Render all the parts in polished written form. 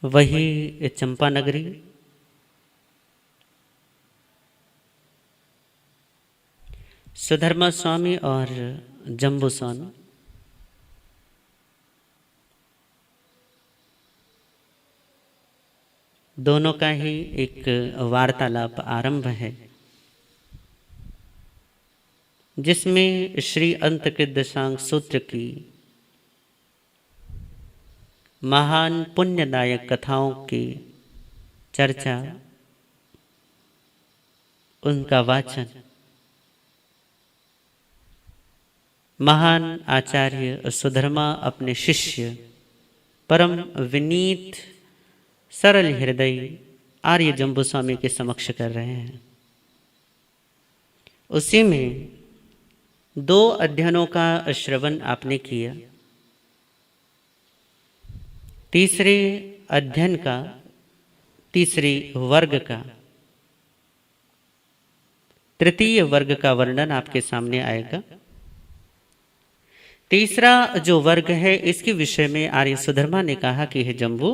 वही चंपा नगरी, सुधर्मा स्वामी और जम्बू स्वामी दोनों का ही एक वार्तालाप आरंभ है, जिसमें श्री अंतकृत सूत्र की महान पुण्यदायक कथाओं की चर्चा, उनका वाचन महान आचार्य सुधर्मा अपने शिष्य परम विनीत सरल हृदय आर्य जम्बू स्वामी के समक्ष कर रहे हैं। उसी में 2 अध्ययनों का श्रवण आपने किया। तीसरे अध्ययन का, तीसरे वर्ग का, तृतीय वर्ग का वर्णन आपके सामने आएगा। तीसरा जो वर्ग है, इसके विषय में आर्य सुधर्मा ने कहा कि हे जम्बू,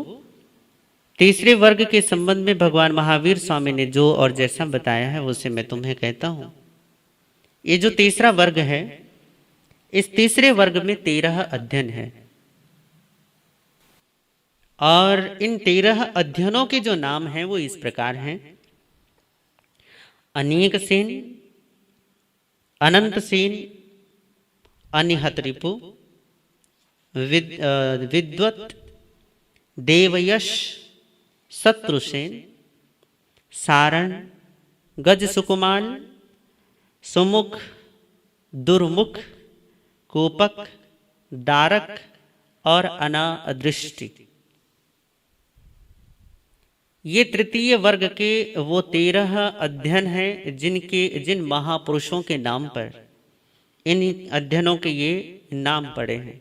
तीसरे वर्ग के संबंध में भगवान महावीर स्वामी ने जो और जैसा बताया है उसे मैं तुम्हें कहता हूं। ये जो तीसरा वर्ग है, इस तीसरे वर्ग में 13 अध्ययन है और इन 13 अध्ययनों के जो नाम हैं वो इस प्रकार हैं: अनेक सेन, अनंत सेन, अनिहत रिपु, विद्वत, देवयश, शत्रुसेन, सारण, गज सुकुमाल, सुमुख, दुर्मुख, कोपक, दारक और अनादृष्टि। ये तृतीय वर्ग के वो 13 अध्ययन हैं जिन महापुरुषों के नाम पर इन अध्ययनों के ये नाम पड़े हैं।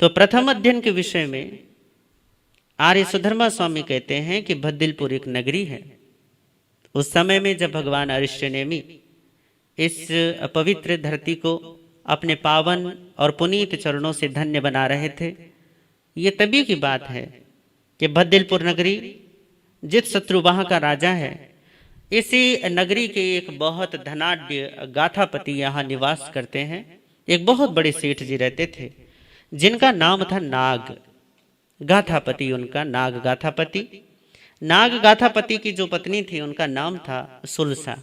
तो प्रथम अध्ययन के विषय में आर्य सुधर्मा स्वामी कहते हैं कि भद्दिलपुर एक नगरी है। उस समय में जब भगवान अरिष्टनेमि इस पवित्र धरती को अपने पावन और पुनीत चरणों से धन्य बना रहे थे, ये तभी की बात है कि भद्दिलपुर नगरी, जित शत्रु वहां का राजा है, इसी नगरी के एक बहुत धनाढ्य गाथापति यहाँ निवास करते हैं। एक बहुत बड़े सेठ जी रहते थे जिनका नाम था नाग गाथापति। उनका नाग गाथापति, नाग गाथापति की जो पत्नी थी उनका नाम था सुलसा।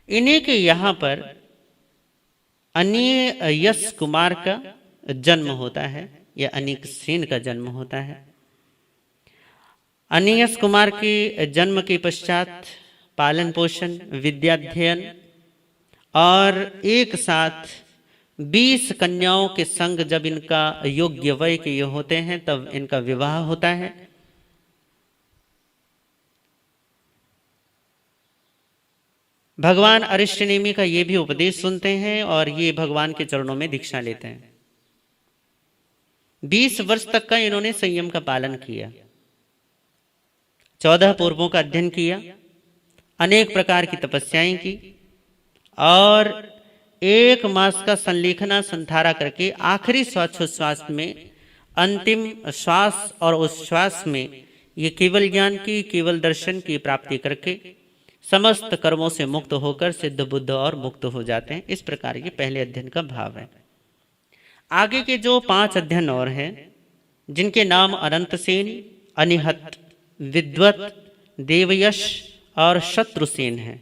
इन्हीं के यहाँ पर अनियस कुमार का जन्म होता है या अनेक सेन का जन्म होता है। अनियस कुमार के जन्म के पश्चात पालन पोषण, विद्याध्ययन और एक साथ 20 कन्याओं के संग जब इनका योग्य वय के ये होते हैं तब इनका विवाह होता है। भगवान अरिष्टनेमि का ये भी उपदेश सुनते हैं और ये भगवान के चरणों में दीक्षा लेते हैं। 20 वर्ष तक का इन्होंने संयम का पालन किया, 14 पूर्वों का अध्ययन किया, अनेक प्रकार की तपस्याएं की और 1 मास का संलेखना संधारा करके आखिरी श्वासोच्छ्वास में, अंतिम श्वास और उस श्वास में ये केवल ज्ञान की, केवल दर्शन की प्राप्ति करके समस्त कर्मों से मुक्त होकर सिद्ध बुद्ध और मुक्त हो जाते हैं। इस प्रकार के पहले अध्ययन का भाव है। आगे के जो 5 अध्ययन और हैं जिनके नाम अनंतसेन, अनिहत, विद्वत, देवयश और शत्रुसेन हैं,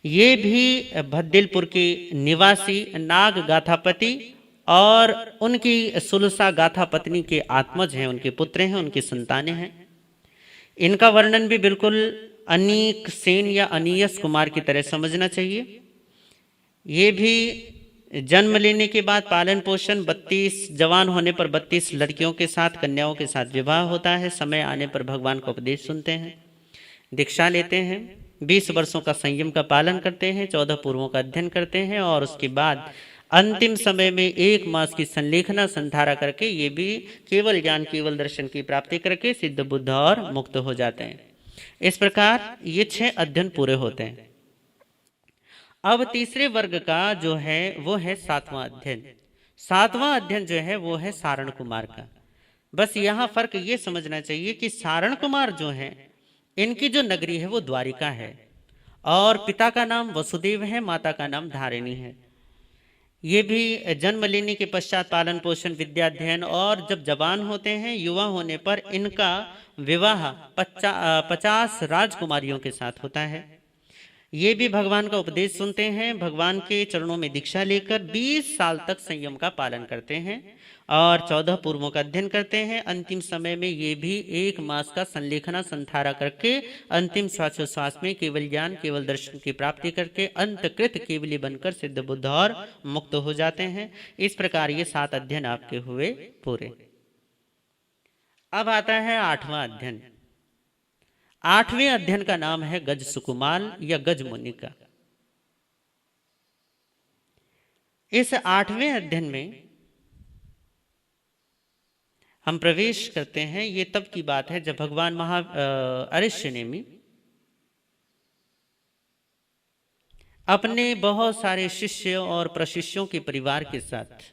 ये भी भद्दिलपुर के निवासी नाग गाथापति और उनकी सुलसा गाथा पत्नी के आत्मज हैं, उनके पुत्र हैं, उनकी संतानें हैं। इनका वर्णन भी बिल्कुल अनीक सेन या अनियस कुमार की तरह समझना चाहिए। ये भी जन्म लेने के बाद पालन पोषण, 32 जवान होने पर 32 लड़कियों के साथ, कन्याओं के साथ विवाह होता है। समय आने पर भगवान का उपदेश सुनते हैं, दीक्षा लेते हैं, 20 वर्षों का संयम का पालन करते हैं, 14 पूर्वों का अध्ययन करते हैं और उसके बाद अंतिम समय में 1 मास की संलेखना संधारा करके ये भी केवल ज्ञान, केवल दर्शन की प्राप्ति करके सिद्ध बुद्ध और मुक्त हो जाते हैं। इस प्रकार ये 6 अध्ययन पूरे होते हैं। अब तीसरे वर्ग का जो है वो है 7वां अध्ययन। 7वां अध्ययन जो है वो है सारण कुमार का। बस यहाँ फर्क ये समझना चाहिए कि सारण कुमार जो हैं, इनकी जो नगरी है वो द्वारिका है, और पिता का नाम वसुदेव है, माता का नाम धारिणी है। ये भी जन्म लेने के पश्चात पालन पोषण विद्या अध्ययन, और जब जवान होते हैं, युवा होने पर इनका विवाह 50 राजकुमारियों के साथ होता है। ये भी भगवान का उपदेश सुनते हैं, भगवान के चरणों में दीक्षा लेकर 20 साल तक संयम का पालन करते हैं और 14 पूर्वों का अध्ययन करते हैं। अंतिम समय में ये भी 1 मास का संलेखना संधारा करके अंतिम श्वासोश्वास में केवल ज्ञान केवल दर्शन की प्राप्ति करके अंतकृत केवली बनकर सिद्ध बुद्ध और मुक्त हो जाते हैं। इस प्रकार ये 7 अध्ययन आपके हुए पूरे। अब आता है 8वां अध्ययन। 8वें अध्ययन का नाम है गज सुकुमाल या गज मुनि का। इस 8वें अध्ययन में हम प्रवेश करते हैं। ये तब की बात है जब भगवान अरिष्य नेमि अपने बहुत सारे शिष्य और प्रशिष्यों के परिवार के साथ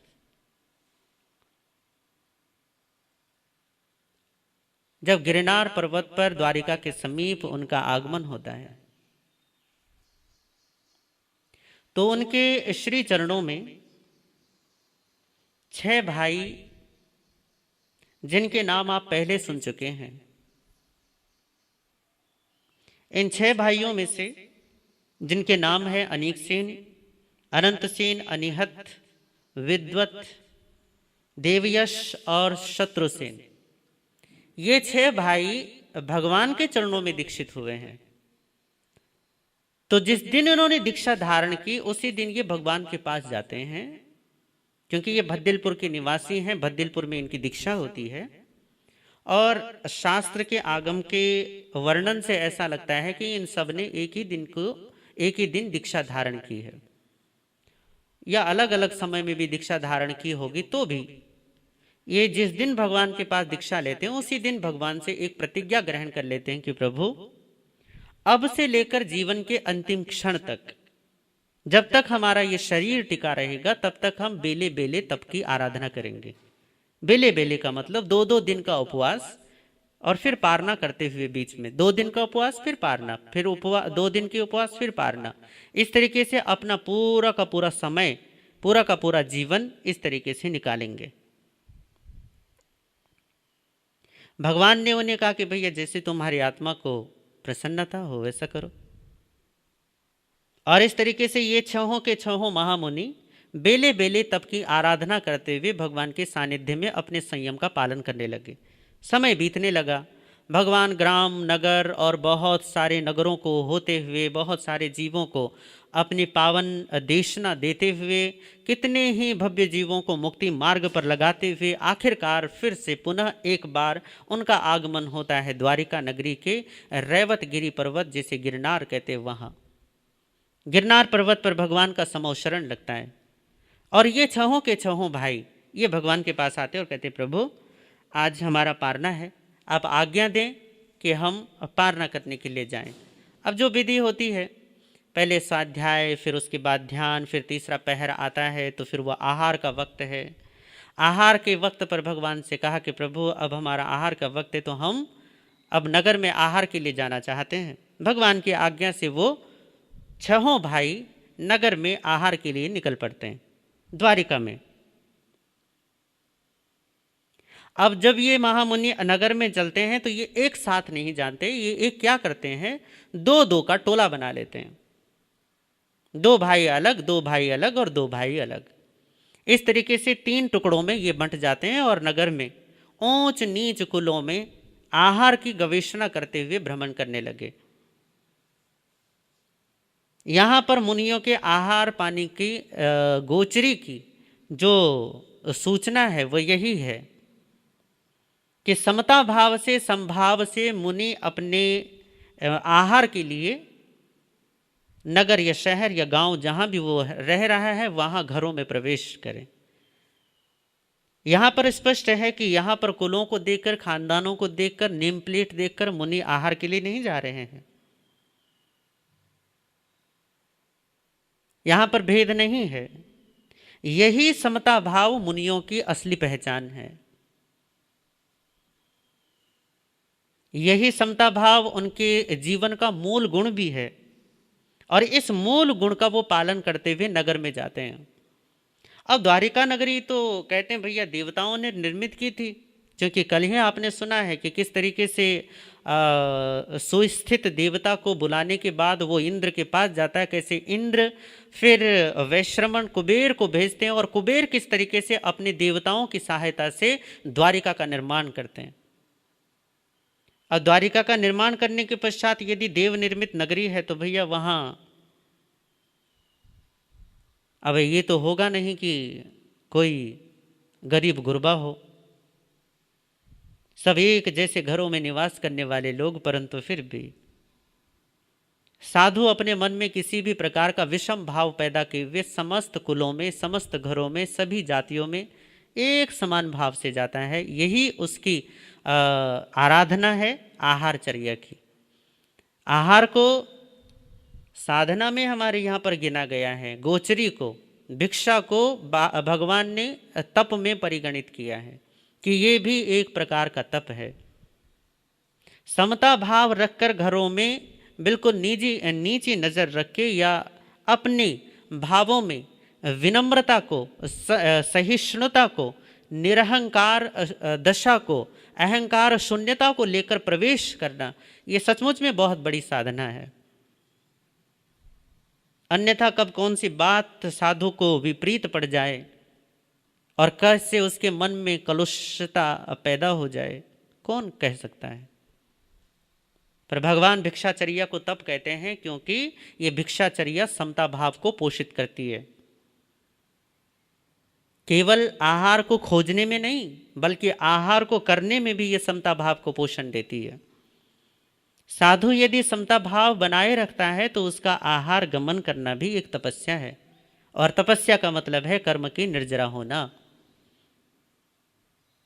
जब गिरनार पर्वत पर द्वारिका के समीप उनका आगमन होता है, तो उनके श्री चरणों में 6 भाई, जिनके नाम आप पहले सुन चुके हैं, इन 6 भाइयों में से जिनके नाम है अनीक सेन, अनंत सेन, अनिहत, विद्वत, देवयश और शत्रुसेन, ये 6 भाई भगवान के चरणों में दीक्षित हुए हैं। तो जिस दिन इन्होंने दीक्षा धारण की उसी दिन ये भगवान के पास जाते हैं, क्योंकि ये भद्दिलपुर के निवासी हैं। भद्दिलपुर में इनकी दीक्षा होती है और शास्त्र के आगम के वर्णन से ऐसा लगता है कि इन सब ने एक ही दिन दीक्षा धारण की है, या अलग अलग समय में भी दीक्षा धारण की होगी। तो भी ये जिस दिन भगवान के पास दीक्षा लेते हैं उसी दिन भगवान से एक प्रतिज्ञा ग्रहण कर लेते हैं कि प्रभु, अब से लेकर जीवन के अंतिम क्षण तक, जब तक हमारा ये शरीर टिका रहेगा, तब तक हम बेले बेले तप की आराधना करेंगे। बेले बेले का मतलब 2-2 दिन का उपवास और फिर पारना करते हुए, बीच में 2 दिन का उपवास फिर पारना, फिर 2 दिन के उपवास फिर पारना। इस तरीके से अपना पूरा का पूरा समय, पूरा का पूरा जीवन इस तरीके से निकालेंगे। भगवान ने उन्हें कहा कि भैया जैसे तुम्हारी आत्मा को प्रसन्नता हो वैसा करो। और इस तरीके से ये 6 के 6 महामुनि बेले बेले तप की आराधना करते हुए भगवान के सानिध्य में अपने संयम का पालन करने लगे। समय बीतने लगा। भगवान ग्राम, नगर और बहुत सारे नगरों को होते हुए, बहुत सारे जीवों को अपनी पावन देशना देते हुए, कितने ही भव्य जीवों को मुक्ति मार्ग पर लगाते हुए, आखिरकार फिर से पुनः एक बार उनका आगमन होता है द्वारिका नगरी के रैवत गिरी पर्वत, जिसे गिरनार कहते हैं, वहाँ गिरनार पर्वत पर भगवान का समोशरण लगता है। और ये 6 के 6 भाई ये भगवान के पास आते और कहते, प्रभु आज हमारा पारना है, आप आज्ञा दें कि हम पारना करने के लिए जाएं। अब जो विधि होती है, पहले स्वाध्याय, फिर उसके बाद ध्यान, फिर तीसरा पहर आता है, तो फिर वह आहार का वक्त है। आहार के वक्त पर भगवान से कहा कि प्रभु अब हमारा आहार का वक्त है, तो हम अब नगर में आहार के लिए जाना चाहते हैं। भगवान की आज्ञा से वो 6 भाई नगर में आहार के लिए निकल पड़ते हैं द्वारिका में। अब जब ये महामुनि नगर में चलते हैं तो ये एक साथ नहीं जानते, ये एक क्या करते हैं, 2-2 का टोला बना लेते हैं। 2 भाई अलग, 2 भाई अलग और 2 भाई अलग। इस तरीके से 3 टुकड़ों में ये बंट जाते हैं और नगर में ऊंच नीच कुलों में आहार की गवेषणा करते हुए भ्रमण करने लगे। यहाँ पर मुनियों के आहार पानी की गोचरी की जो सूचना है वो यही है कि समता भाव से, संभाव से मुनि अपने आहार के लिए नगर या शहर या गांव जहां भी वो रह रहा है वहां घरों में प्रवेश करें। यहां पर स्पष्ट है कि यहां पर कुलों को देखकर, खानदानों को देखकर, नेम प्लेट देखकर मुनि आहार के लिए नहीं जा रहे हैं। यहां पर भेद नहीं है। यही समता भाव मुनियों की असली पहचान है। यही समता भाव उनके जीवन का मूल गुण भी है, और इस मूल गुण का वो पालन करते हुए नगर में जाते हैं। अब द्वारिका नगरी तो कहते हैं भैया देवताओं ने निर्मित की थी, क्योंकि कल ही आपने सुना है कि किस तरीके से सुस्थित देवता को बुलाने के बाद वो इंद्र के पास जाता है, कैसे इंद्र फिर वैश्रमण कुबेर को भेजते हैं, और कुबेर किस तरीके से अपने देवताओं की सहायता से द्वारिका का निर्माण करते हैं। और द्वारिका का निर्माण करने के पश्चात यदि देव निर्मित नगरी है तो भैया वहाँ अब ये तो होगा नहीं कि कोई गरीब गुरबा हो, सब एक जैसे घरों में निवास करने वाले लोग, परंतु फिर भी साधु अपने मन में किसी भी प्रकार का विषम भाव पैदा किए हुए समस्त कुलों में, समस्त घरों में, सभी जातियों में एक समान भाव से जाता है। यही उसकी आराधना है आहारचर्या की। आहार को साधना में हमारे यहाँ पर गिना गया है, गोचरी को, भिक्षा को भगवान ने तप में परिगणित किया है कि ये भी एक प्रकार का तप है। समता भाव रखकर घरों में बिल्कुल नीची नज़र रख के या अपने भावों में विनम्रता को, सहिष्णुता को, निरहंकार दशा को, अहंकार शून्यता को लेकर प्रवेश करना, ये सचमुच में बहुत बड़ी साधना है। अन्यथा कब कौन सी बात साधु को विपरीत पड़ जाए और कैसे उसके मन में कलुषता पैदा हो जाए, कौन कह सकता है। पर भगवान भिक्षाचर्या को तप कहते हैं क्योंकि ये भिक्षाचर्या समता भाव को पोषित करती है। केवल आहार को खोजने में नहीं, बल्कि आहार को करने में भी ये समता भाव को पोषण देती है। साधु यदि समता भाव बनाए रखता है तो उसका आहार गमन करना भी एक तपस्या है, और तपस्या का मतलब है कर्म की निर्जरा होना।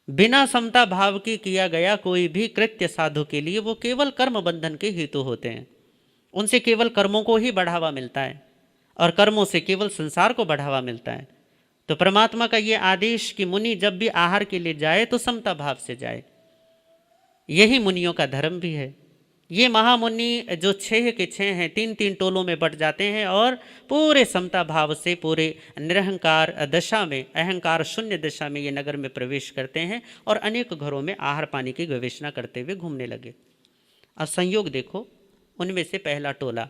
बिना समता भाव की किया गया कोई भी कृत्य साधु के लिए वो केवल कर्म बंधन के हेतु होते हैं। उनसे केवल कर्मों को ही बढ़ावा मिलता है, और कर्मों से केवल संसार को बढ़ावा मिलता है। तो परमात्मा का ये आदेश कि मुनि जब भी आहार के लिए जाए तो समता भाव से जाए, यही मुनियों का धर्म भी है। ये महामुनि जो 6 के 6 हैं, 3-3 टोलों में बट जाते हैं और पूरे समता भाव से, पूरे निरहंकार दशा में, अहंकार शून्य दशा में ये नगर में प्रवेश करते हैं और अनेक घरों में आहार पानी की गवेषणा करते हुए घूमने लगे। अब संयोग देखो, उनमें से पहला टोला,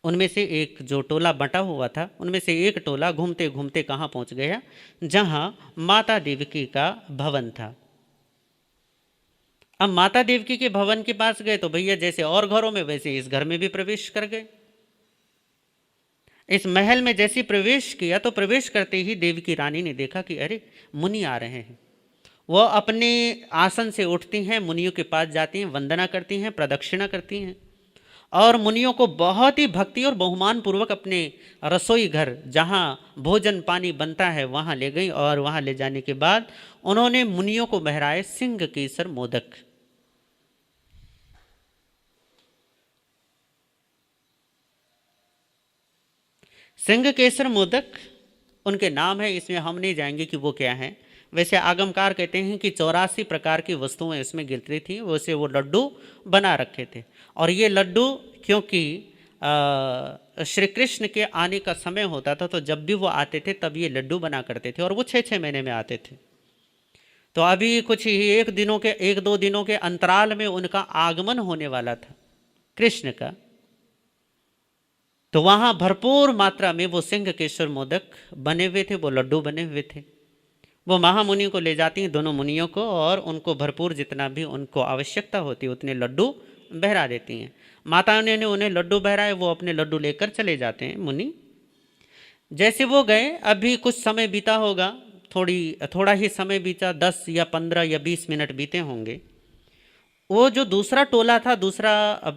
उनमें से एक जो टोला बंटा हुआ था, उनमें से एक टोला घूमते घूमते कहाँ पहुँच गया, जहाँ माता देवकी का भवन था। अब माता देवकी के भवन के पास गए तो भैया जैसे और घरों में वैसे इस घर में भी प्रवेश कर गए। इस महल में जैसे प्रवेश किया तो प्रवेश करते ही देवकी रानी ने देखा कि अरे मुनि आ रहे हैं। वो अपने आसन से उठती हैं, मुनियों के पास जाती हैं, वंदना करती हैं, प्रदक्षिणा करती हैं, और मुनियों को बहुत ही भक्ति और बहुमान पूर्वक अपने रसोई घर जहाँ भोजन पानी बनता है वहाँ ले गई। और वहाँ ले जाने के बाद उन्होंने मुनियों को बहराए सिंह केसर मोदक। सिंह केसर मोदक उनके नाम है, इसमें हम नहीं जाएंगे कि वो क्या है। वैसे आगमकार कहते हैं कि 84 प्रकार की वस्तुएं इसमें गिरती थी, वैसे वो लड्डू बना रखे थे। और ये लड्डू क्योंकि श्री कृष्ण के आने का समय होता था तो जब भी वो आते थे तब ये लड्डू बना करते थे, और वो 6-6 महीने में आते थे। तो अभी कुछ ही 1-2 दिनों के अंतराल में उनका आगमन होने वाला था कृष्ण का। तो वहाँ भरपूर मात्रा में वो सिंह केसर मोदक बने हुए थे, वो लड्डू बने हुए थे। वो महामुनि को ले जाती हैं, दोनों मुनियों को, और उनको भरपूर जितना भी उनको आवश्यकता होती है उतने लड्डू बहरा देती हैं। माता ने उन्हें लड्डू बहराए, वो अपने लड्डू लेकर चले जाते हैं मुनि। जैसे वो गए, अभी कुछ समय बीता होगा, थोड़ा ही समय बीता, 10 या 15 या 20 मिनट बीते होंगे। वो जो दूसरा टोला था, दूसरा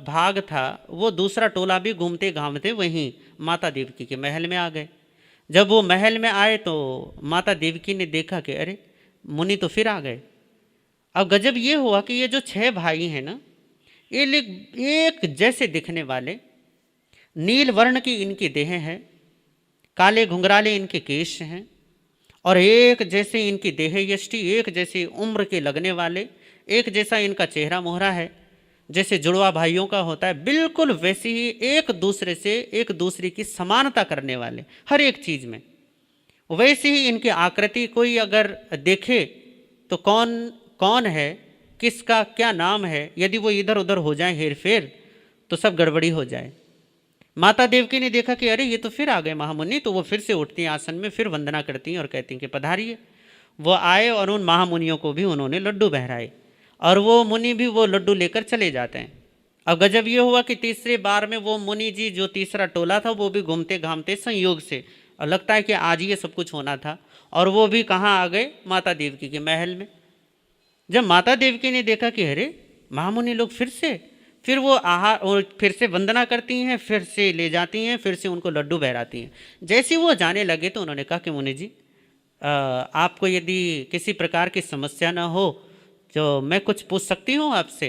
भाग था, वो दूसरा टोला भी घूमते घामते वहीं माता देवकी के महल में आ गए। जब वो महल में आए तो माता देवकी ने देखा कि अरे मुनि तो फिर आ गए। अब गजब ये हुआ कि ये जो 6 भाई हैं ना, ये एक जैसे दिखने वाले, नील वर्ण की इनकी देह है, काले घुंघराले इनके केश हैं, और एक जैसे इनकी देह यष्टि, एक जैसे उम्र के लगने वाले, एक जैसा इनका चेहरा मोहरा है, जैसे जुड़वा भाइयों का होता है, बिल्कुल वैसे ही एक दूसरे से एक दूसरे की समानता करने वाले हर एक चीज़ में। वैसे ही इनकी आकृति कोई अगर देखे तो कौन कौन है, किसका क्या नाम है, यदि वो इधर उधर हो जाए हेर फेर तो सब गड़बड़ी हो जाए। माता देवकी ने देखा कि अरे ये तो फिर आ गए महामुनि, तो वो फिर से उठती हैं आसन में, फिर वंदना करती हैं और कहती हैं कि पधारिए। वो आए और उन महामुनियों को भी उन्होंने लड्डू बहराए और वो मुनि भी वो लड्डू लेकर चले जाते हैं। अब गजब ये हुआ कि तीसरे बार में वो मुनि जी, जो तीसरा टोला था, वो भी घूमते घामते संयोग से, और लगता है कि आज ये सब कुछ होना था, और वो भी कहाँ आ गए, माता देवकी के महल में। जब माता देवकी ने देखा कि अरे महामुनि लोग फिर वो आहार और फिर से वंदना करती हैं, फिर से ले जाती हैं, फिर से उनको लड्डू बहराती हैं। जैसे वो जाने लगे तो उन्होंने कहा कि मुनि जी, आपको यदि किसी प्रकार की समस्या ना हो तो मैं कुछ पूछ सकती हूँ आपसे?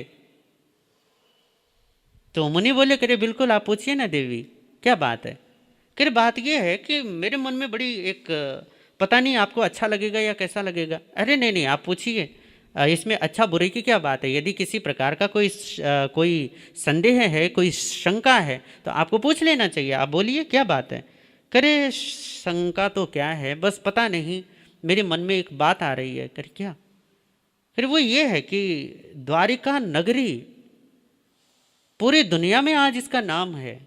तो मुनि बोले, करे बिल्कुल आप पूछिए ना देवी, क्या बात है? करे बात ये है कि मेरे मन में बड़ी एक, पता नहीं आपको अच्छा लगेगा या कैसा लगेगा। अरे नहीं नहीं, आप पूछिए, इसमें अच्छा बुरे की क्या बात है? यदि किसी प्रकार का कोई संदेह है, कोई शंका है तो आपको पूछ लेना चाहिए, आप बोलिए क्या बात है। करे शंका तो क्या है, बस पता नहीं मेरे मन में एक बात आ रही है। करे क्या? फिर वो ये है कि द्वारिका नगरी पूरी दुनिया में आज इसका नाम है,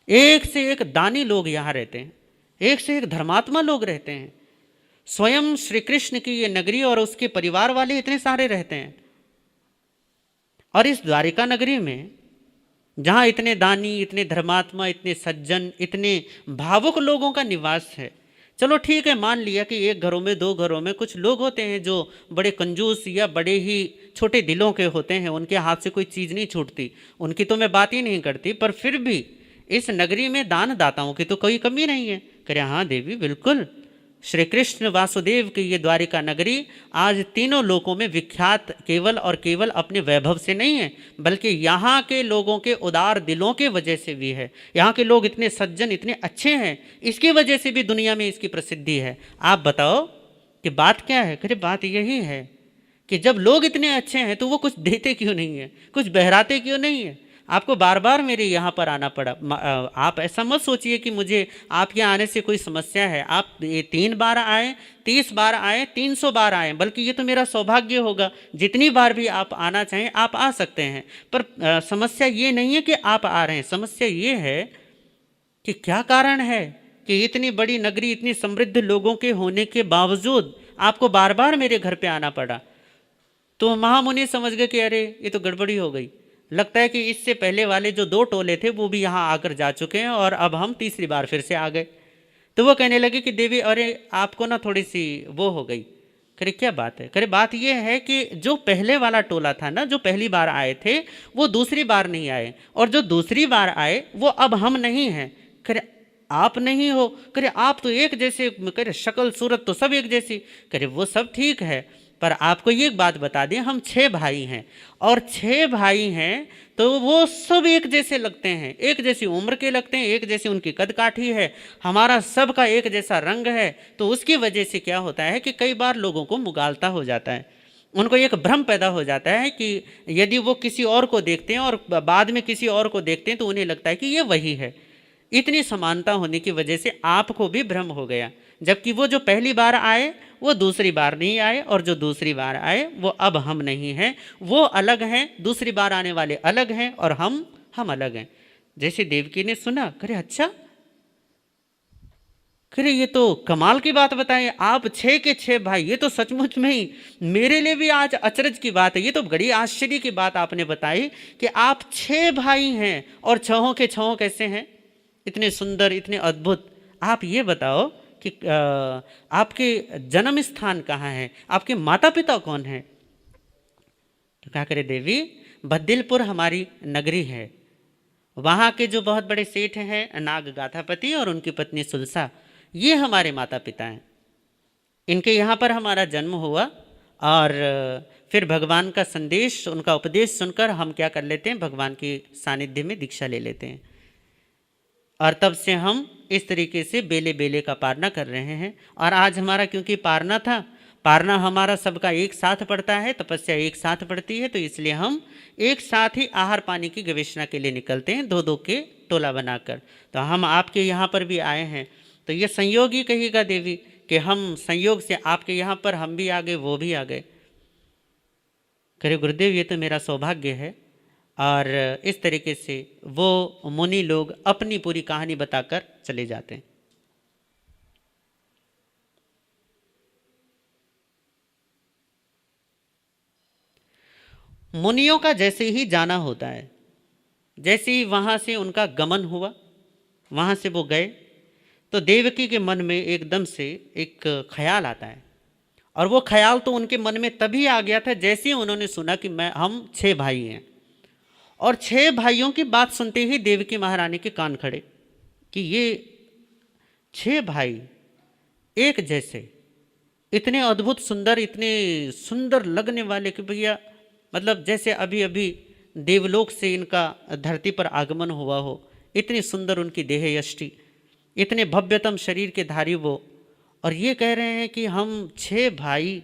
एक से एक दानी लोग यहाँ रहते हैं, एक से एक धर्मात्मा लोग रहते हैं। स्वयं श्री कृष्ण की ये नगरी और उसके परिवार वाले इतने सारे रहते हैं। और इस द्वारिका नगरी में जहाँ इतने दानी, इतने धर्मात्मा, इतने सज्जन, इतने भावुक लोगों का निवास है। चलो ठीक है, मान लिया कि एक घरों में, दो घरों में कुछ लोग होते हैं जो बड़े कंजूस या बड़े ही छोटे दिलों के होते हैं, उनके हाथ से कोई चीज़ नहीं छूटती, उनकी तो मैं बात ही नहीं करती, पर फिर भी इस नगरी में दान दाताओं की तो कोई कमी नहीं है। कह रहे हाँ देवी बिल्कुल, श्री कृष्ण वासुदेव की ये द्वारिका नगरी आज तीनों लोकों में विख्यात केवल और केवल अपने वैभव से नहीं है, बल्कि यहाँ के लोगों के उदार दिलों के वजह से भी है। यहाँ के लोग इतने सज्जन, इतने अच्छे हैं, इसकी वजह से भी दुनिया में इसकी प्रसिद्धि है। आप बताओ कि बात क्या है? अरे बात यही है कि जब लोग इतने अच्छे हैं तो वो कुछ देते क्यों नहीं है, कुछ बहराते क्यों नहीं है? आपको बार बार मेरे यहाँ पर आना पड़ा। आप ऐसा मत सोचिए कि मुझे आप यहाँ आने से कोई समस्या है। आप 3 बार आए, 30 बार आए, 300 बार आए, बल्कि ये तो मेरा सौभाग्य होगा। जितनी बार भी आप आना चाहें आप आ सकते हैं। पर समस्या ये नहीं है कि आप आ रहे हैं, समस्या ये है कि क्या कारण है कि इतनी बड़ी नगरी, इतनी समृद्ध लोगों के होने के बावजूद आपको बार बार मेरे घर पर आना पड़ा। तो महामुनि समझ गए कि अरे ये तो गड़बड़ी हो गई, लगता है कि इससे पहले वाले जो 2 टोले थे वो भी यहाँ आकर जा चुके हैं और अब हम तीसरी बार फिर से आ गए। तो वो कहने लगे कि देवी अरे आपको ना थोड़ी सी वो हो गई। करे क्या बात है? करे बात ये है कि जो पहले वाला टोला था ना, जो पहली बार आए थे वो दूसरी बार नहीं आए, और जो दूसरी बार आए वो अब हम नहीं हैं। करे आप नहीं हो? करे आप तो एक जैसे, करे शक्ल सूरत तो सब एक जैसी। करे वो सब ठीक है, पर आपको ये बात बता दें, हम 6 भाई हैं, और 6 भाई हैं तो वो सब एक जैसे लगते हैं, एक जैसी उम्र के लगते हैं, एक जैसी उनकी कद काठी है, हमारा सब का एक जैसा रंग है। तो उसकी वजह से क्या होता है कि कई बार लोगों को मुगालता हो जाता है, उनको एक भ्रम पैदा हो जाता है कि यदि वो किसी और को देखते हैं और बाद में किसी और को देखते हैं तो उन्हें लगता है कि ये वही है। इतनी समानता होने की वजह से आपको भी भ्रम हो गया, जबकि वो जो पहली बार आए वो दूसरी बार नहीं आए, और जो दूसरी बार आए वो अब हम नहीं हैं, वो अलग हैं, दूसरी बार आने वाले अलग हैं और हम अलग हैं। जैसे देवकी ने सुना, करे अच्छा, करे ये तो कमाल की बात बताए, आप 6 के 6 भाई, ये तो सचमुच में ही मेरे लिए भी आज अचरज की बात है। ये तो बड़ी आश्चर्य की बात आपने बताई कि आप 6 भाई हैं और 6 के 6 कैसे हैं, इतने सुंदर, इतने अद्भुत। आप ये बताओ कि आपके जन्म स्थान कहाँ है, आपके माता पिता कौन हैं? तो क्या करे देवी, बद्दिलपुर हमारी नगरी है, वहाँ के जो बहुत बड़े सेठ हैं नाग गाथापति और उनकी पत्नी सुलसा, ये हमारे माता पिता हैं। इनके यहाँ पर हमारा जन्म हुआ और फिर भगवान का संदेश, उनका उपदेश सुनकर हम क्या कर लेते हैं, भगवान के सानिध्य में दीक्षा ले लेते हैं, और तब से हम इस तरीके से बेले बेले का पारना कर रहे हैं। और आज हमारा क्योंकि पारना था, पारना हमारा सबका एक साथ पड़ता है, तपस्या एक साथ पड़ती है, तो इसलिए हम एक साथ ही आहार पानी की गवेषणा के लिए निकलते हैं, दो दो के टोला बनाकर। तो हम आपके यहाँ पर भी आए हैं, तो ये संयोग ही कहिएगा देवी कि हम संयोग से आपके यहाँ पर हम भी आ गए, वो भी आ गए। करे गुरुदेव ये तो मेरा सौभाग्य है। और इस तरीके से वो मुनि लोग अपनी पूरी कहानी बताकर चले जाते हैं। मुनियों का जैसे ही जाना होता है, जैसे ही वहाँ से उनका गमन हुआ, वहाँ से वो गए, तो देवकी के मन में एकदम से एक ख्याल आता है। और वो ख्याल तो उनके मन में तभी आ गया था जैसे ही उन्होंने सुना कि हम 6 भाई हैं। और 6 भाइयों की बात सुनते ही देवकी महारानी के कान खड़े कि ये 6 भाई एक जैसे, इतने अद्भुत सुंदर, इतने सुंदर लगने वाले कि भैया मतलब जैसे अभी अभी देवलोक से इनका धरती पर आगमन हुआ हो, इतनी सुंदर उनकी देह यष्टि, इतने भव्यतम शरीर के धारी वो, और ये कह रहे हैं कि हम 6 भाई।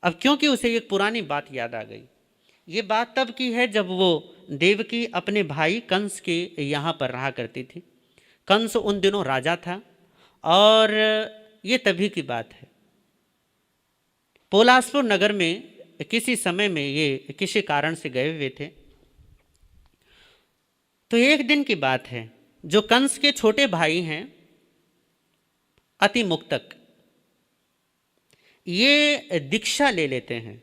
अब क्योंकि उसे एक पुरानी बात याद आ गई। ये बात तब की है जब वो देवकी अपने भाई कंस के यहाँ पर रहा करती थी। कंस उन दिनों राजा था और ये तभी की बात है। पोलासपुर नगर में किसी समय में ये किसी कारण से गए हुए थे। तो एक दिन की बात है, जो कंस के छोटे भाई हैं अतिमुक्तक, ये दीक्षा ले लेते हैं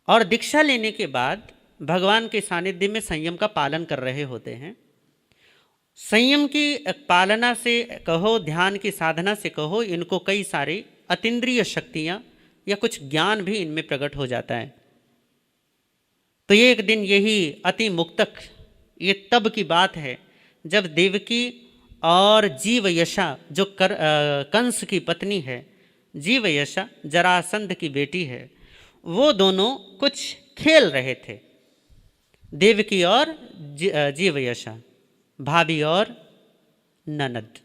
और दीक्षा लेने के बाद भगवान के सानिध्य में संयम का पालन कर रहे होते हैं। संयम की पालना से कहो, ध्यान की साधना से कहो, इनको कई सारे अतीन्द्रिय शक्तियाँ या कुछ ज्ञान भी इनमें प्रकट हो जाता है। तो ये एक दिन यही अति मुक्तक, ये तब की बात है जब देवकी और जीवयशा जो कंस की पत्नी है, जीवयशा जरासंध की बेटी है, वो दोनों कुछ खेल रहे थे। देवकी और जीवयशा, भाभी और ननद।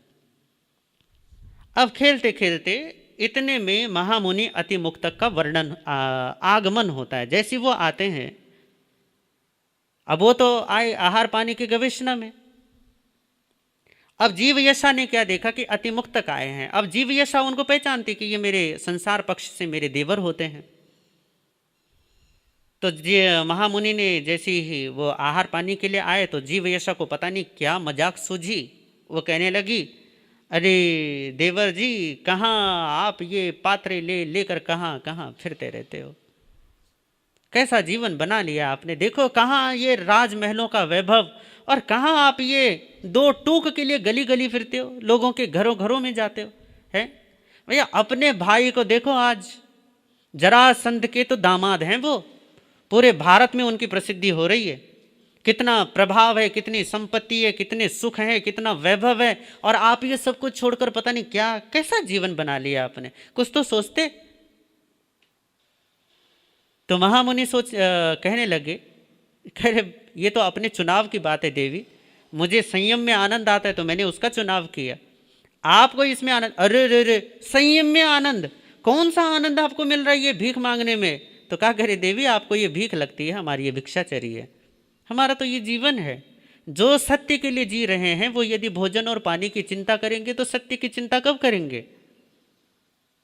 अब खेलते खेलते इतने में महामुनि अतिमुक्तक का वर्णन आगमन होता है। जैसे वो आते हैं, अब वो तो आए आहार पानी की गवेषणा में। अब जीवयशा ने क्या देखा कि अतिमुक्तक आए हैं। अब जीवयशा उनको पहचानती कि ये मेरे संसार पक्ष से मेरे देवर होते हैं। तो महामुनि ने जैसे ही वो आहार पानी के लिए आए तो जीवयशा को पता नहीं क्या मजाक सूझी। वो कहने लगी, अरे देवर जी, कहाँ आप ये पात्रे लेकर कहाँ कहाँ फिरते रहते हो? कैसा जीवन बना लिया आपने, देखो कहाँ ये राजमहलों का वैभव, और कहाँ आप ये 2 टूक के लिए गली गली फिरते हो, लोगों के घरों घरों में जाते हो। है भैया, अपने भाई को देखो, आज जरासंध के तो दामाद हैं वो, पूरे भारत में उनकी प्रसिद्धि हो रही है। कितना प्रभाव है, कितनी संपत्ति है, कितने सुख है, कितना वैभव है, और आप ये सब कुछ छोड़कर पता नहीं क्या कैसा जीवन बना लिया आपने। कुछ तो सोचते। तो महामुनि कहने लगे, कह रहे ये तो अपने चुनाव की बात है देवी, मुझे संयम में आनंद आता है तो मैंने उसका चुनाव किया। आपको इसमें आनंद? अरे रे रे, संयम में आनंद? कौन सा आनंद आपको मिल रहा है ये भीख मांगने में? तो क्या करे देवी, आपको ये भीख लगती है, हमारी ये भिक्षाचर्य है। हमारा तो ये जीवन है। जो सत्य के लिए जी रहे हैं वो यदि भोजन और पानी की चिंता करेंगे तो सत्य की चिंता कब करेंगे?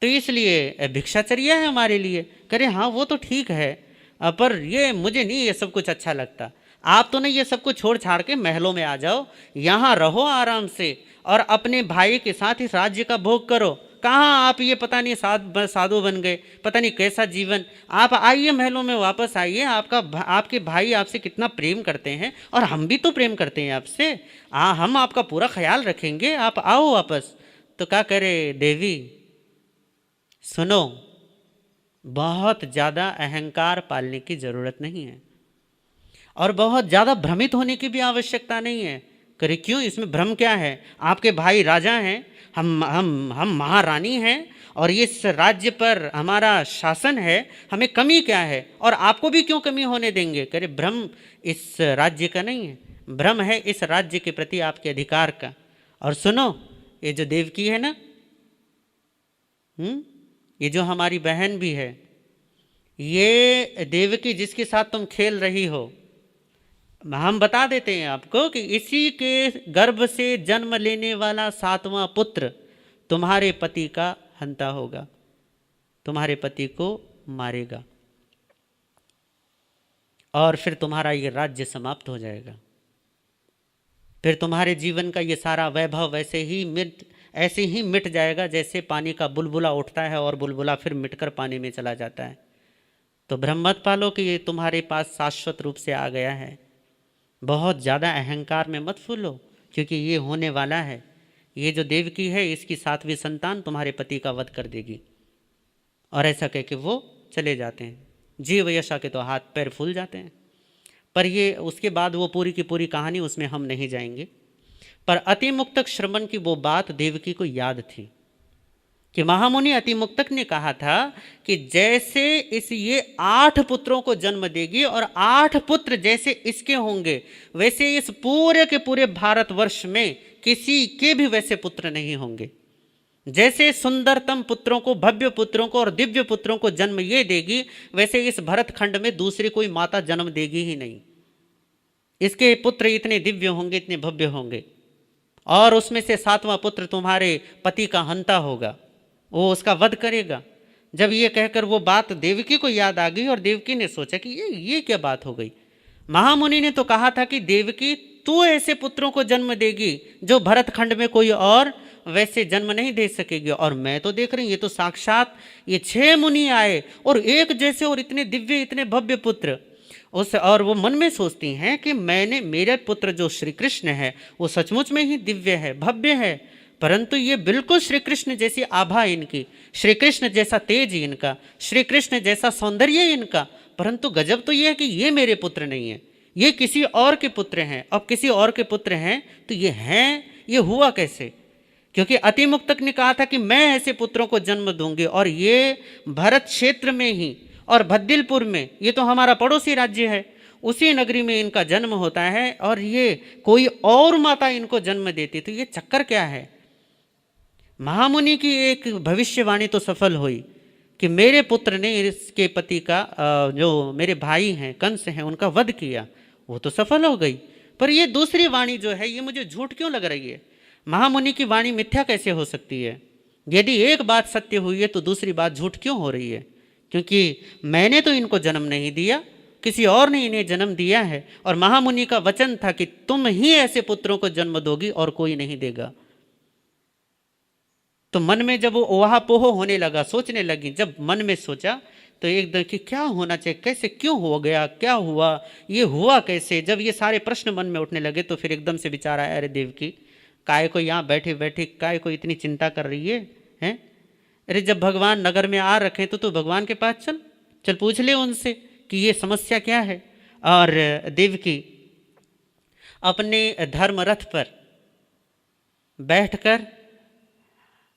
तो इसलिए भिक्षाचर्या है हमारे लिए। करे हाँ वो तो ठीक है, पर ये मुझे नहीं ये सब कुछ अच्छा लगता। आप तो नहीं ये सब कुछ छोड़ छाड़ के महलों में आ जाओ, यहाँ रहो आराम से और अपने भाई के साथ इस राज्य का भोग करो। कहाँ आप ये पता नहीं साधु बन गए, पता नहीं कैसा जीवन। आप आइए महलों में वापस आइए, आपके भाई आपसे कितना प्रेम करते हैं और हम भी तो प्रेम करते हैं आपसे। हम आपका पूरा ख्याल रखेंगे, आप आओ वापस। तो क्या करे देवी, सुनो, बहुत ज़्यादा अहंकार पालने की ज़रूरत नहीं है और बहुत ज़्यादा भ्रमित होने की भी आवश्यकता नहीं है। करे क्यों, इसमें भ्रम क्या है? आपके भाई राजा हैं, हम महारानी हैं और इस राज्य पर हमारा शासन है, हमें कमी क्या है और आपको भी क्यों कमी होने देंगे? करे भ्रम इस राज्य का नहीं है, भ्रम है इस राज्य के प्रति आपके अधिकार का। और सुनो, ये जो देवकी है ना, ये जो हमारी बहन भी है, ये देवकी जिसके साथ तुम खेल रही हो, हम बता देते हैं आपको कि इसी के गर्भ से जन्म लेने वाला 7वां पुत्र तुम्हारे पति का हंता होगा, तुम्हारे पति को मारेगा और फिर तुम्हारा ये राज्य समाप्त हो जाएगा। फिर तुम्हारे जीवन का ये सारा वैभव ऐसे ही मिट जाएगा जैसे पानी का बुलबुला उठता है और बुलबुला फिर मिटकर पानी में चला जाता है। तो भ्रम मत पालो कि ये तुम्हारे पास शाश्वत रूप से आ गया है। बहुत ज़्यादा अहंकार में मत फूलो, क्योंकि ये होने वाला है। ये जो देवकी है, इसकी 7वीं संतान तुम्हारे पति का वध कर देगी। और ऐसा कह के वो चले जाते हैं। जीव यशा के तो हाथ पैर फूल जाते हैं। पर ये उसके बाद वो पूरी की पूरी कहानी, उसमें हम नहीं जाएंगे। पर अतिमुक्तक श्रमण की वो बात देवकी को याद थी कि महामुनि अतिमुक्तक ने कहा था कि जैसे ये 8 पुत्रों को जन्म देगी और 8 पुत्र जैसे इसके होंगे, वैसे इस पूरे के पूरे भारतवर्ष में किसी के भी वैसे पुत्र नहीं होंगे। जैसे सुंदरतम पुत्रों को, भव्य पुत्रों को और दिव्य पुत्रों को जन्म ये देगी, वैसे इस भरत खंड में दूसरी कोई माता जन्म देगी ही नहीं। इसके पुत्र इतने दिव्य होंगे, इतने भव्य होंगे। और उसमें से 7वां पुत्र तुम्हारे पति का हंता होगा, वो उसका वध करेगा। जब ये कहकर वो बात देवकी को याद आ गई और देवकी ने सोचा कि ये क्या बात हो गई। महामुनि ने तो कहा था कि देवकी तू ऐसे पुत्रों को जन्म देगी जो भरत खंड में कोई और वैसे जन्म नहीं दे सकेगी। और मैं तो देख रही हूँ, ये तो साक्षात ये 6 मुनि आए और एक जैसे और इतने दिव्य इतने भव्य पुत्र। और वो मन में सोचती हैं कि मेरे पुत्र जो श्री कृष्ण है वो सचमुच में ही दिव्य है, भव्य है, परंतु ये बिल्कुल श्री कृष्ण जैसी आभा इनकी, श्री कृष्ण जैसा तेज इनका, श्री कृष्ण जैसा सौंदर्य इनका। परंतु गजब तो ये है कि ये मेरे पुत्र नहीं है, ये किसी और के पुत्र हैं। अब किसी और के पुत्र हैं तो ये हुआ कैसे? क्योंकि अतिमुक्तक ने कहा था कि मैं ऐसे पुत्रों को जन्म दूंगी, और ये भरत क्षेत्र में ही और भद्दिलपुर में, ये तो हमारा पड़ोसी राज्य है, उसी नगरी में इनका जन्म होता है और ये कोई और माता इनको जन्म देती। तो ये चक्कर क्या है? महामुनि की एक भविष्यवाणी तो सफल हुई कि मेरे पुत्र ने इसके पति का, जो मेरे भाई हैं कंस हैं, उनका वध किया, वो तो सफल हो गई। पर ये दूसरी वाणी जो है ये मुझे झूठ क्यों लग रही है? महामुनि की वाणी मिथ्या कैसे हो सकती है? यदि एक बात सत्य हुई है तो दूसरी बात झूठ क्यों हो रही है? क्योंकि मैंने तो इनको जन्म नहीं दिया, किसी और ने इन्हें जन्म दिया है। और महामुनि का वचन था कि तुम ही ऐसे पुत्रों को जन्म दोगी और कोई नहीं देगा। तो मन में जब वो ओहापोह होने लगा, सोचने लगी, जब मन में सोचा तो एकदम कि क्या होना चाहिए, कैसे, क्यों हो गया, क्या हुआ, ये हुआ कैसे? जब ये सारे प्रश्न मन में उठने लगे तो फिर एकदम से विचार आया, अरे देवकी, काय को यहाँ बैठे बैठे काय को इतनी चिंता कर रही है, हैं? अरे जब भगवान नगर में आ रखे तो भगवान के पास चल पूछ ले उनसे कि ये समस्या क्या है। और देवकी अपने धर्म रथ पर बैठकर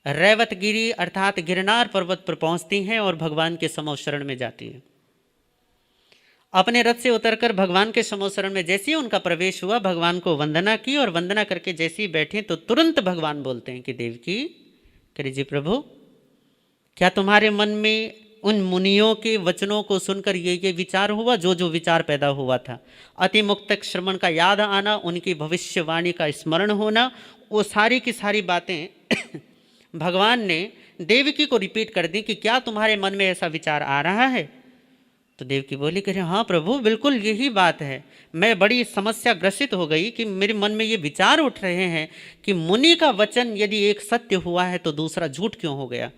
रैवतगिरी अर्थात गिरनार पर्वत पर पहुंचती हैं और भगवान के समो शरण में जाती हैं। अपने रथ से उतरकर भगवान के समो शरण में जैसे ही उनका प्रवेश हुआ, भगवान को वंदना की, और वंदना करके जैसे ही बैठे तो तुरंत भगवान बोलते हैं कि देवकी, कह जी प्रभु, क्या तुम्हारे मन में उन मुनियों के वचनों को सुनकर ये विचार हुआ जो विचार पैदा हुआ था? अतिमुक्तक श्रवण का याद आना, उनकी भविष्यवाणी का स्मरण होना, वो सारी की सारी बातें भगवान ने देवकी को रिपीट कर दी कि क्या तुम्हारे मन में ऐसा विचार आ रहा है? तो देवकी बोली कि हाँ प्रभु, बिल्कुल यही बात है। मैं बड़ी समस्या ग्रसित हो गई कि मेरे मन में ये विचार उठ रहे हैं कि मुनि का वचन यदि एक सत्य हुआ है तो दूसरा झूठ क्यों हो गया?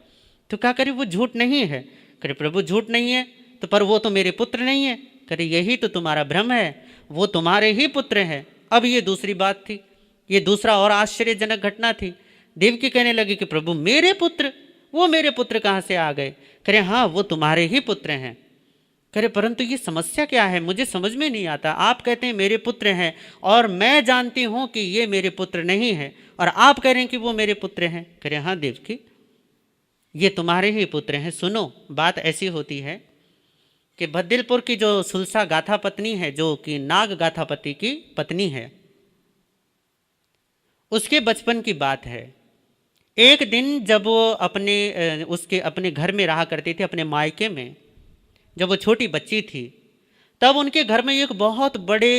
तो क्या करे, वो झूठ नहीं है। करे प्रभु झूठ नहीं है तो पर वो तो मेरे पुत्र नहीं है। करे यही तो तुम्हारा भ्रम है, वो तुम्हारे ही पुत्र हैं। अब ये दूसरी बात थी, ये दूसरा और आश्चर्यजनक घटना थी। देवकी कहने लगी कि प्रभु मेरे पुत्र, वो मेरे पुत्र कहाँ से आ गए? करे हाँ, वो तुम्हारे ही पुत्र हैं। करे परंतु ये समस्या क्या है, मुझे समझ में नहीं आता। आप कहते हैं मेरे पुत्र हैं और मैं जानती हूँ कि ये मेरे पुत्र नहीं है, और आप कह रहे हैं कि वो मेरे पुत्र हैं। करे हाँ देवकी, ये तुम्हारे ही पुत्र हैं। सुनो, बात ऐसी होती है कि भद्दिलपुर की जो सुलसा गाथा पत्नी है, जो कि नाग गाथापति की पत्नी है, उसके बचपन की बात है एक दिन जब वो उसके अपने घर में रहा करते थे, अपने मायके में, जब वो छोटी बच्ची थी, तब उनके घर में एक बहुत बड़े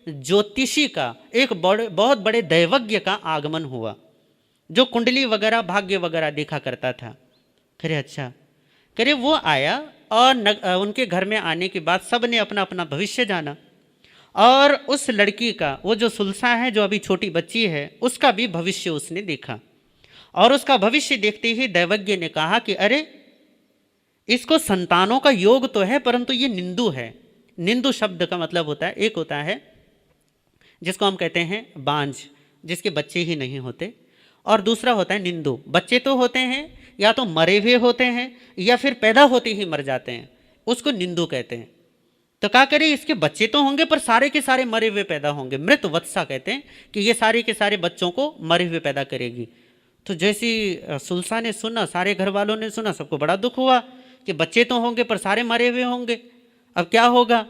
ज्योतिषी का, एक बहुत बड़े दैवज्ञ का आगमन हुआ, जो कुंडली वगैरह भाग्य वगैरह देखा करता था। करे अच्छा, करे वो आया और उनके घर में आने के बाद सब ने अपना अपना भविष्य जाना, और उस लड़की का, वो जो सुलसा है, जो अभी छोटी बच्ची है, उसका भी भविष्य उसने देखा। और उसका भविष्य देखते ही दैवज्ञ ने कहा कि अरे, इसको संतानों का योग तो है, परंतु ये निंदु है। निंदु शब्द का मतलब होता है, एक होता है जिसको हम कहते हैं बांझ, जिसके बच्चे ही नहीं होते, और दूसरा होता है निंदु, बच्चे तो होते हैं, या तो मरे हुए होते हैं, या फिर पैदा होते ही मर जाते हैं, उसको निंदु कहते हैं। तो क्या करें, इसके बच्चे तो होंगे पर सारे के सारे मरे हुए पैदा होंगे। मृत वत्सा कहते हैं कि ये सारे के सारे बच्चों को मरे हुए पैदा करेगी। तो जैसी सुलसा ने सुना, सारे घर वालों ने सुना, सबको बड़ा दुख हुआ कि बच्चे तो होंगे पर सारे मरे हुए होंगे, अब क्या होगा।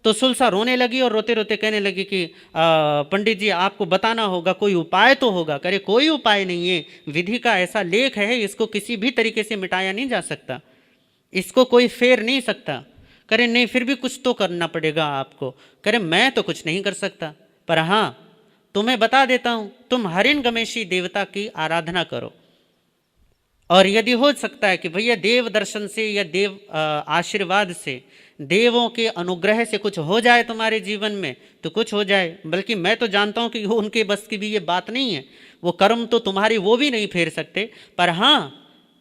तो सुलसा रोने लगी और रोते रोते कहने लगी कि पंडित जी, आपको बताना होगा, कोई उपाय तो होगा। करे कोई उपाय नहीं है, विधि का ऐसा लेख है, इसको किसी भी तरीके से मिटाया नहीं जा सकता, इसको कोई फेर नहीं सकता। करे नहीं, फिर भी कुछ तो करना पड़ेगा आपको। करे मैं तो कुछ नहीं कर सकता, पर हाँ तुम्हें बता देता हूं, तुम हरिणगमेशी देवता की आराधना करो, और यदि हो सकता है कि भैया देव दर्शन से या देव आशीर्वाद से, देवों के अनुग्रह से कुछ हो जाए तुम्हारे जीवन में, तो कुछ हो जाए। बल्कि मैं तो जानता हूं कि वो उनके बस की भी ये बात नहीं है, वो कर्म तो तुम्हारी वो भी नहीं फेर सकते, पर हाँ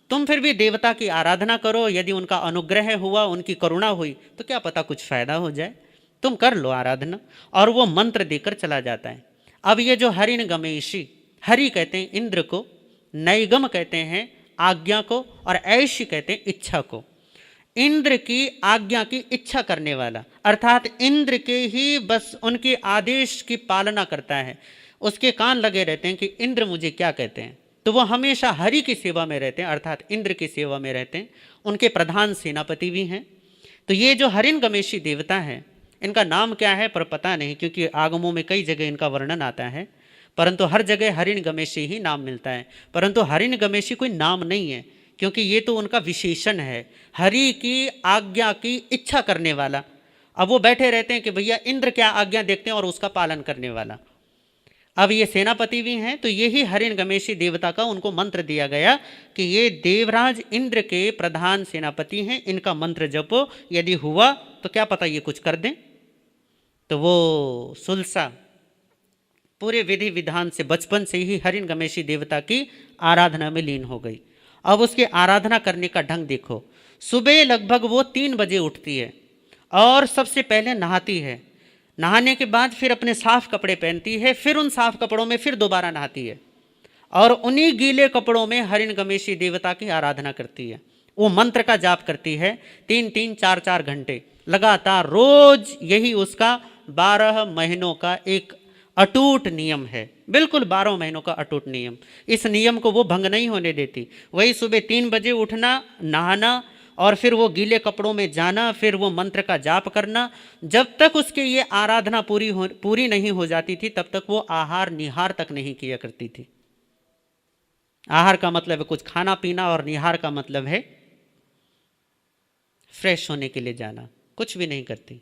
तुम फिर भी देवता की आराधना करो, यदि उनका अनुग्रह हुआ, उनकी करुणा हुई, तो क्या पता कुछ फायदा हो जाए। तुम कर लो आराधना। और वो मंत्र देकर चला जाता है। अब ये जो हरिणगमेशी, हरि कहते हैं इंद्र को, नैगम कहते हैं आज्ञा को, और ऐशी कहते हैं इच्छा को। इंद्र की आज्ञा की इच्छा करने वाला, अर्थात इंद्र के ही बस उनके आदेश की पालना करता है, उसके कान लगे रहते हैं कि इंद्र मुझे क्या कहते हैं। तो वो हमेशा हरि की सेवा में रहते हैं, अर्थात इंद्र की सेवा में रहते हैं। उनके प्रधान सेनापति भी हैं। तो ये जो हरिणगमेशी देवता हैं, इनका नाम क्या है पर पता नहीं, क्योंकि आगमों में कई जगह इनका वर्णन आता है, परंतु हर जगह हरिणगमेशी ही नाम मिलता है। परंतु हरिणगमेशी कोई नाम नहीं है, क्योंकि ये तो उनका विशेषण है, हरि की आज्ञा की इच्छा करने वाला। अब वो बैठे रहते हैं कि भैया इंद्र क्या आज्ञा देखते हैं, और उसका पालन करने वाला। अब ये सेनापति भी हैं, तो यही हरिणगमेशी देवता का उनको मंत्र दिया गया कि ये देवराज इंद्र के प्रधान सेनापति हैं, इनका मंत्र जपो, यदि हुआ तो क्या पता ये कुछ कर दें। तो वो सुलसा पूरे विधि विधान से बचपन से ही हरिणगमेशी देवता की आराधना में लीन हो गई। अब उसके आराधना करने का ढंग देखो। सुबह लगभग वो 3 बजे उठती है और सबसे पहले नहाती है। नहाने के बाद फिर अपने साफ कपड़े पहनती है, फिर उन साफ कपड़ों में फिर दोबारा नहाती है, और उन्हीं गीले कपड़ों में हरिणगमेशी देवता की आराधना करती है। वो मंत्र का जाप करती है 3-3, 4-4 घंटे लगातार, रोज। यही उसका 12 महीनों का एक अटूट नियम है, बिल्कुल 12 महीनों का अटूट नियम। इस नियम को वो भंग नहीं होने देती। वही सुबह 3 बजे उठना, नहाना, और फिर वो गीले कपड़ों में जाना, फिर वो मंत्र का जाप करना। जब तक उसके ये आराधना पूरी नहीं हो जाती थी, तब तक वो आहार निहार तक नहीं किया करती थी। आहार का मतलब है कुछ खाना पीना, और निहार का मतलब है फ्रेश होने के लिए जाना। कुछ भी नहीं करती।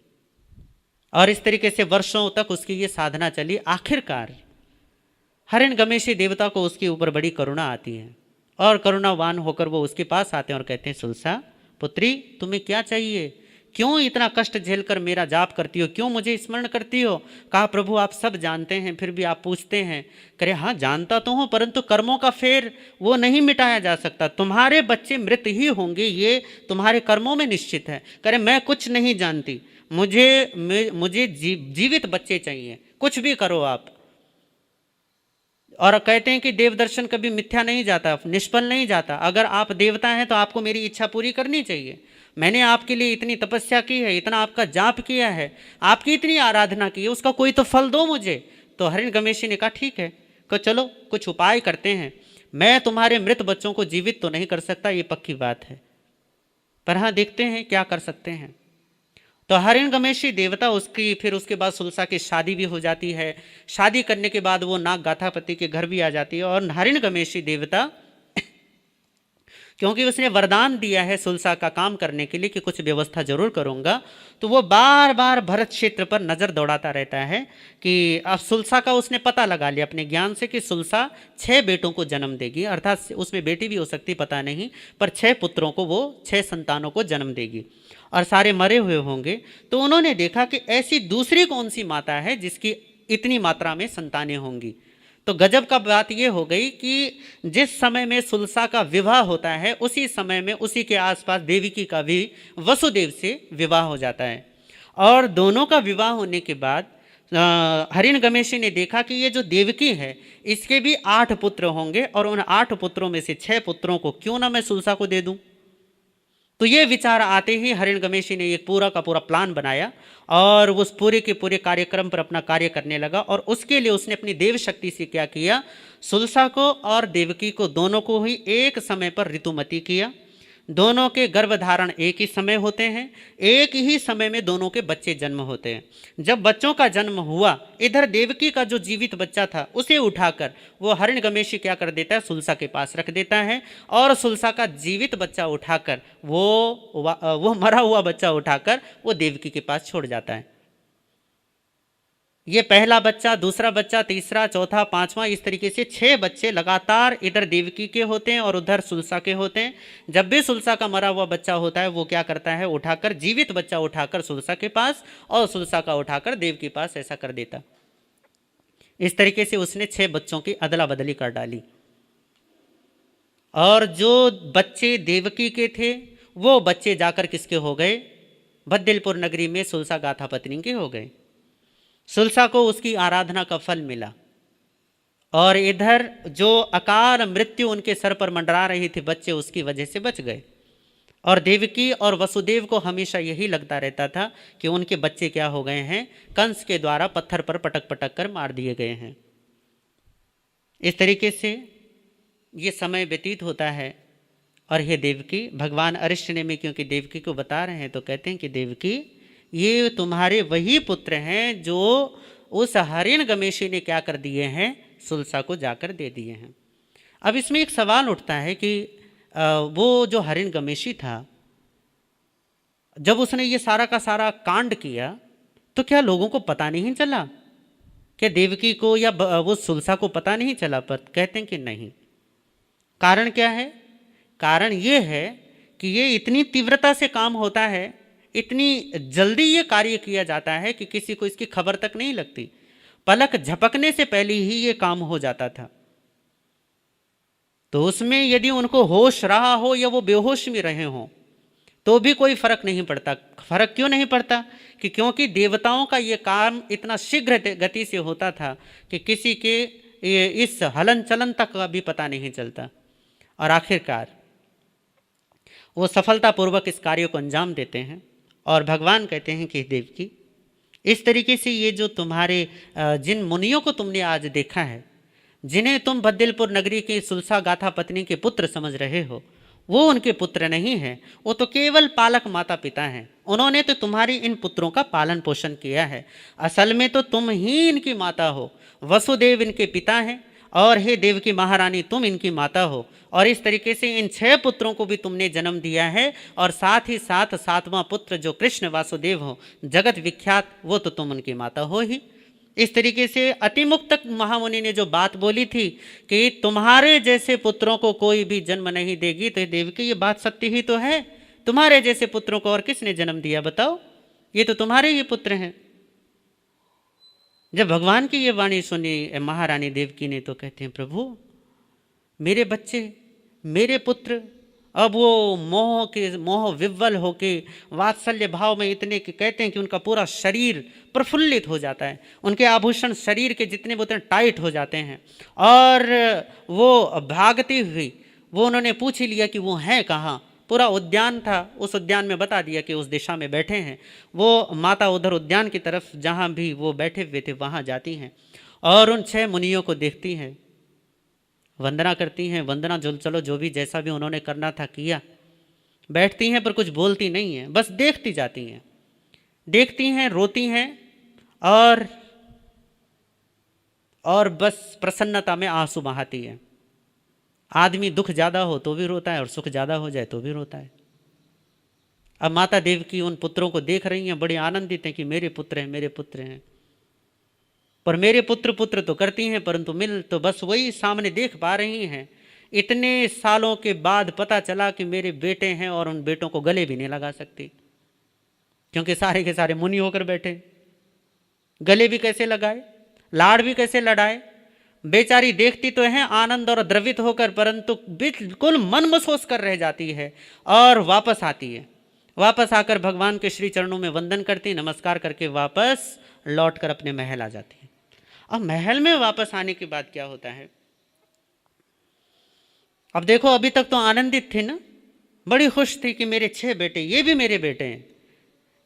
और इस तरीके से वर्षों तक उसकी ये साधना चली। आखिरकार हरिणगमेशी देवता को उसके ऊपर बड़ी करुणा आती है, और करुणावान होकर वो उसके पास आते हैं और कहते हैं, सुलसा पुत्री, तुम्हें क्या चाहिए? क्यों इतना कष्ट झेलकर मेरा जाप करती हो? क्यों मुझे स्मरण करती हो? कहा, प्रभु आप सब जानते हैं, फिर भी आप पूछते हैं। करे, हाँ जानता तो हूँ, परंतु कर्मों का फेर वो नहीं मिटाया जा सकता। तुम्हारे बच्चे मृत ही होंगे, ये तुम्हारे कर्मों में निश्चित है। करे, मैं कुछ नहीं जानती, मुझे जीवित बच्चे चाहिए, कुछ भी करो आप। और कहते हैं कि देव दर्शन कभी मिथ्या नहीं जाता, निष्फल नहीं जाता। अगर आप देवता हैं तो आपको मेरी इच्छा पूरी करनी चाहिए। मैंने आपके लिए इतनी तपस्या की है, इतना आपका जाप किया है, आपकी इतनी आराधना की है, उसका कोई तो फल दो मुझे। तो हरिणगमेशी ने कहा, ठीक है, तो चलो कुछ उपाय करते हैं। मैं तुम्हारे मृत बच्चों को जीवित तो नहीं कर सकता, ये पक्की बात है, पर हाँ देखते हैं क्या कर सकते हैं। तो हरिणगमेशी देवता फिर उसके बाद सुलसा की शादी भी हो जाती है। शादी करने के बाद वो नाग गाथापति के घर भी आ जाती है, और हरिणगमेशी देवता क्योंकि उसने वरदान दिया है सुलसा का काम करने के लिए कि कुछ व्यवस्था जरूर करूंगा। तो वो बार बार भरत क्षेत्र पर नजर दौड़ाता रहता है कि अब सुलसा का उसने पता लगा लिया अपने ज्ञान से कि सुलसा 6 बेटों को जन्म देगी, अर्थात उसमें बेटी भी हो सकती पता नहीं, पर 6 पुत्रों को, वो 6 संतानों को जन्म देगी और सारे मरे हुए होंगे। तो उन्होंने देखा कि ऐसी दूसरी कौन सी माता है जिसकी इतनी मात्रा में संतानें होंगी। तो गजब का बात यह हो गई कि जिस समय में सुलसा का विवाह होता है उसी समय में उसी के आसपास देवकी का भी वसुदेव से विवाह हो जाता है। और दोनों का विवाह होने के बाद हिरण्यगमेशी ने देखा कि ये जो देवकी है इसके भी 8 पुत्र होंगे और उन 8 पुत्रों में से 6 पुत्रों को क्यों ना मैं सुलसा को दे दूं। तो ये विचार आते ही हिरण्यगमेशी ने एक पूरा का पूरा प्लान बनाया और उस पूरे के पूरे कार्यक्रम पर अपना कार्य करने लगा। और उसके लिए उसने अपनी देव शक्ति से क्या किया, सुलसा को और देवकी को दोनों को ही एक समय पर ऋतुमती किया। दोनों के गर्भधारण एक ही समय होते हैं, एक ही समय में दोनों के बच्चे जन्म होते हैं। जब बच्चों का जन्म हुआ, इधर देवकी का जो जीवित बच्चा था उसे उठाकर वो हिरण्यगमेशी क्या कर देता है, सुलसा के पास रख देता है और सुलसा का जीवित बच्चा उठाकर वो मरा हुआ बच्चा उठाकर वो देवकी के पास छोड़ जाता है। ये पहला बच्चा, दूसरा बच्चा, तीसरा, चौथा, पांचवा, इस तरीके से 6 बच्चे लगातार इधर देवकी के होते हैं और उधर सुलसा के होते हैं। जब भी सुलसा का मरा हुआ बच्चा होता है वो क्या करता है, उठाकर जीवित बच्चा उठाकर सुलसा के पास और सुलसा का उठाकर देव के पास, ऐसा कर देता। इस तरीके से उसने 6 बच्चों की अदला बदली कर डाली। और जो बच्चे देवकी के थे वो बच्चे जाकर किसके हो गए, बद्दिलपुर नगरी में सुलसा गाथा पत्नी के हो गए। सुलसा को उसकी आराधना का फल मिला और इधर जो अकाल मृत्यु उनके सर पर मंडरा रही थी बच्चे, उसकी वजह से बच गए। और देवकी और वसुदेव को हमेशा यही लगता रहता था कि उनके बच्चे क्या हो गए हैं, कंस के द्वारा पत्थर पर पटक पटक कर मार दिए गए हैं। इस तरीके से ये समय व्यतीत होता है। और ये देवकी, भगवान अरिष्ट ने में क्योंकि देवकी को बता रहे हैं तो कहते हैं कि देवकी ये तुम्हारे वही पुत्र हैं जो उस हिरण्यगमेशी ने क्या कर दिए हैं, सुलसा को जाकर दे दिए हैं। अब इसमें एक सवाल उठता है कि वो जो हिरण्यगमेशी था, जब उसने ये सारा का सारा कांड किया तो क्या लोगों को पता नहीं चला, क्या देवकी को या वो सुलसा को पता नहीं चला? पर कहते हैं कि नहीं। कारण क्या है? कारण ये है कि ये इतनी तीव्रता से काम होता है, इतनी जल्दी ये कार्य किया जाता है कि किसी को इसकी खबर तक नहीं लगती। पलक झपकने से पहले ही ये काम हो जाता था। तो उसमें यदि उनको होश रहा हो या वो बेहोश में रहे हों तो भी कोई फर्क नहीं पड़ता। फर्क क्यों नहीं पड़ता? कि क्योंकि देवताओं का ये काम इतना शीघ्र गति से होता था कि किसी के इस हलन चलन तक का भी पता नहीं चलता। और आखिरकार वो सफलतापूर्वक इस कार्य को अंजाम देते हैं। और भगवान कहते हैं कि देवकी, इस तरीके से ये जो तुम्हारे जिन मुनियों को तुमने आज देखा है, जिन्हें तुम बद्दिलपुर नगरी की सुलसा गाथा पत्नी के पुत्र समझ रहे हो, वो उनके पुत्र नहीं हैं, वो तो केवल पालक माता पिता हैं। उन्होंने तो तुम्हारी इन पुत्रों का पालन पोषण किया है। असल में तो तुम ही इनकी माता हो। वसुदेव इनके पिता हैं और हे देवकी महारानी तुम इनकी माता हो। और इस तरीके से इन 6 पुत्रों को भी तुमने जन्म दिया है और साथ ही साथ 7वां पुत्र जो कृष्ण वासुदेव हो, जगत विख्यात, वो तो तुम उनकी माता हो ही। इस तरीके से अतिमुक्त महामुनि ने जो बात बोली थी कि तुम्हारे जैसे पुत्रों को कोई भी जन्म नहीं देगी, तो देवकी ये बात सत्य ही तो है। तुम्हारे जैसे पुत्रों को और किसने जन्म दिया बताओ? ये तो तुम्हारे ही पुत्र हैं। जब भगवान की ये वाणी सुनी महारानी देवकी ने तो कहते हैं प्रभु, मेरे बच्चे, मेरे पुत्र अब वो मोह विव्वल होके वात्सल्य भाव में इतने कि कहते हैं कि उनका पूरा शरीर प्रफुल्लित हो जाता है। उनके आभूषण शरीर के जितने वो उतने टाइट हो जाते हैं। और वो भागती हुई वो उन्होंने पूछ ही लिया कि वो हैं कहाँ। पूरा उद्यान था, उस उद्यान में बता दिया कि उस दिशा में बैठे हैं। वो माता उधर उद्यान की तरफ जहाँ भी वो बैठे हुए थे वहाँ जाती हैं और उन 6 मुनियों को देखती हैं, वंदना करती हैं। वंदना चलो जो भी जैसा भी उन्होंने करना था किया। बैठती हैं पर कुछ बोलती नहीं हैं, बस देखती जाती हैं, देखती हैं, रोती हैं और बस प्रसन्नता में आंसू बहाती हैं। आदमी दुख ज़्यादा हो तो भी रोता है और सुख ज़्यादा हो जाए तो भी रोता है। अब माता देवकी उन पुत्रों को देख रही हैं, बड़े आनंदित हैं कि मेरे पुत्र हैं, मेरे पुत्र हैं। पर मेरे पुत्र पुत्र तो करती हैं, परंतु मिल तो बस वही सामने देख पा रही हैं। इतने सालों के बाद पता चला कि मेरे बेटे हैं और उन बेटों को गले भी नहीं लगा सकती, क्योंकि सारे के सारे मुनि होकर बैठे। गले भी कैसे लगाए, लाड़ भी कैसे लड़ाए। बेचारी देखती तो है आनंद और द्रवित होकर, परंतु बिल्कुल मन महसूस कर रह जाती है और वापस आती है। वापस आकर भगवान के श्री चरणों में वंदन करती, नमस्कार करके वापस लौट कर अपने महल आ जाती है। अब महल में वापस आने के बाद क्या होता है, अब देखो अभी तक तो आनंदित थी ना, बड़ी खुश थी कि मेरे 6 बेटे, ये भी मेरे बेटे हैं।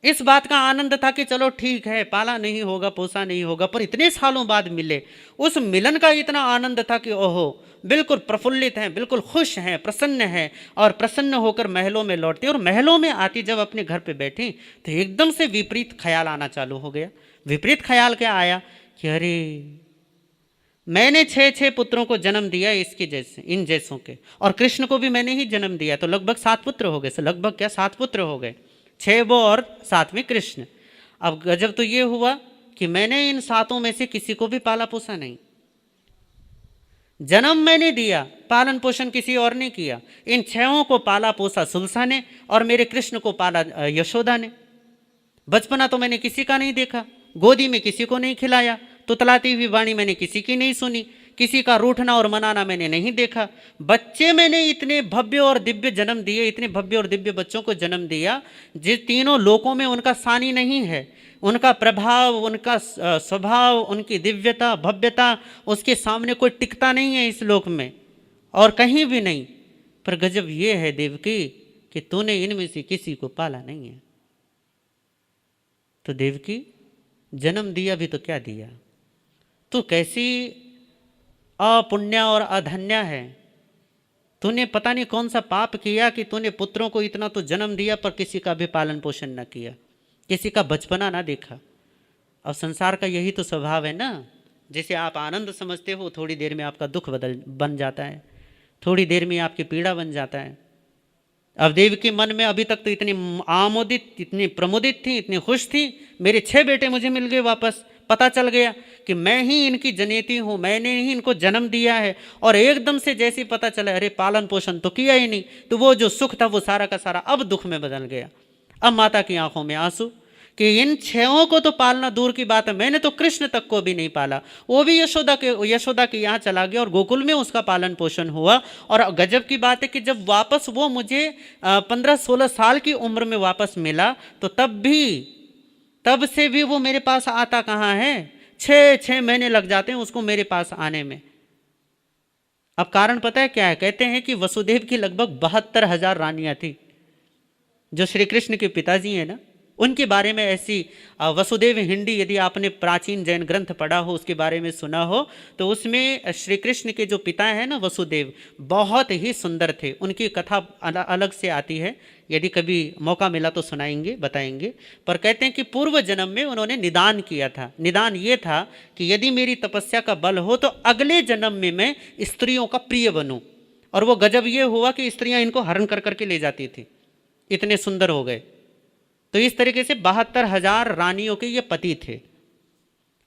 इस बात का आनंद था कि चलो ठीक है, पाला नहीं होगा, पोसा नहीं होगा, पर इतने सालों बाद मिले, उस मिलन का इतना आनंद था कि ओहो, बिल्कुल प्रफुल्लित हैं, बिल्कुल खुश हैं, प्रसन्न हैं। और प्रसन्न होकर महलों में लौटती, और महलों में आती जब अपने घर पे बैठी तो एकदम से विपरीत ख्याल आना चालू हो गया। विपरीत ख्याल क्या आया कि अरे मैंने 6 पुत्रों को जन्म दिया इसके जैसे, इन जैसों के, और कृष्ण को भी मैंने ही जन्म दिया, तो लगभग 7 पुत्र हो गए। लगभग क्या 7 पुत्र हो गए, 6 वो और 7वें कृष्ण। अब गजब तो ये हुआ कि मैंने इन 7 में से किसी को भी पाला पोसा नहीं। जन्म मैंने दिया, पालन पोषण किसी और ने किया। इन 6 को पाला पोसा सुलसा ने, और मेरे कृष्ण को पाला यशोदा ने। बचपना तो मैंने किसी का नहीं देखा, गोदी में किसी को नहीं खिलाया, तुतलाती हुई वाणी मैंने किसी की नहीं सुनी, किसी का रूठना और मनाना मैंने नहीं देखा। बच्चे मैंने इतने भव्य और दिव्य जन्म दिए, इतने भव्य और दिव्य बच्चों को जन्म दिया जिस तीनों लोकों में उनका सानी नहीं है। उनका प्रभाव, उनका स्वभाव, उनकी दिव्यता, भव्यता, उसके सामने कोई टिकता नहीं है इस लोक में और कहीं भी नहीं। पर गजब ये है देवकी कि तूने इनमें से किसी को पाला नहीं है। तो देवकी, जन्म दिया भी तो क्या दिया, तू कैसी अपुण्या और अधन्या है। तूने पता नहीं कौन सा पाप किया कि तूने पुत्रों को इतना तो जन्म दिया पर किसी का भी पालन पोषण न किया, किसी का बचपना ना देखा। और संसार का यही तो स्वभाव है ना, जैसे आप आनंद समझते हो, थोड़ी देर में आपका दुख बन जाता है, थोड़ी देर में आपकी पीड़ा बन जाता है। अब देव के मन में अभी तक तो इतनी आमोदित, इतनी प्रमोदित थी, इतनी खुश थी, मेरे 6 बेटे मुझे मिल गए वापस, पता चल गया कि मैं ही इनकी जनेती हूँ, मैंने ही इनको जन्म दिया है। और एकदम से जैसे पता चला अरे पालन पोषण तो किया ही नहीं, तो वो जो सुख था वो सारा का सारा अब दुख में बदल गया। अब माता की आंखों में आंसू कि इन 6 को तो पालना दूर की बात है, मैंने तो कृष्ण तक को भी नहीं पाला, वो भी यशोदा के यहाँ चला गया और गोकुल में उसका पालन पोषण हुआ। और गजब की बात है कि जब वापस वो मुझे 15-16 साल की उम्र में वापस मिला, तो तब से भी वो मेरे पास आता कहाँ है, 6 महीने लग जाते हैं उसको मेरे पास आने में। अब कारण पता है क्या है, कहते हैं कि वसुदेव की लगभग 72,000 रानियां थी। जो श्री कृष्ण के पिताजी हैं ना, उनके बारे में ऐसी वसुदेव हिंदी, यदि आपने प्राचीन जैन ग्रंथ पढ़ा हो, उसके बारे में सुना हो, तो उसमें श्री कृष्ण के जो पिता हैं ना वसुदेव, बहुत ही सुंदर थे। उनकी कथा अलग से आती है, यदि कभी मौका मिला तो सुनाएंगे, बताएंगे। पर कहते हैं कि पूर्व जन्म में उन्होंने निदान किया था। निदान ये था कि यदि मेरी तपस्या का बल हो तो अगले जन्म में मैं स्त्रियों का प्रिय बनूं। और वो गजब ये हुआ कि स्त्रियां इनको हरण कर करके ले जाती थी, इतने सुंदर हो गए। तो इस तरीके से 72,000 रानियों के ये पति थे।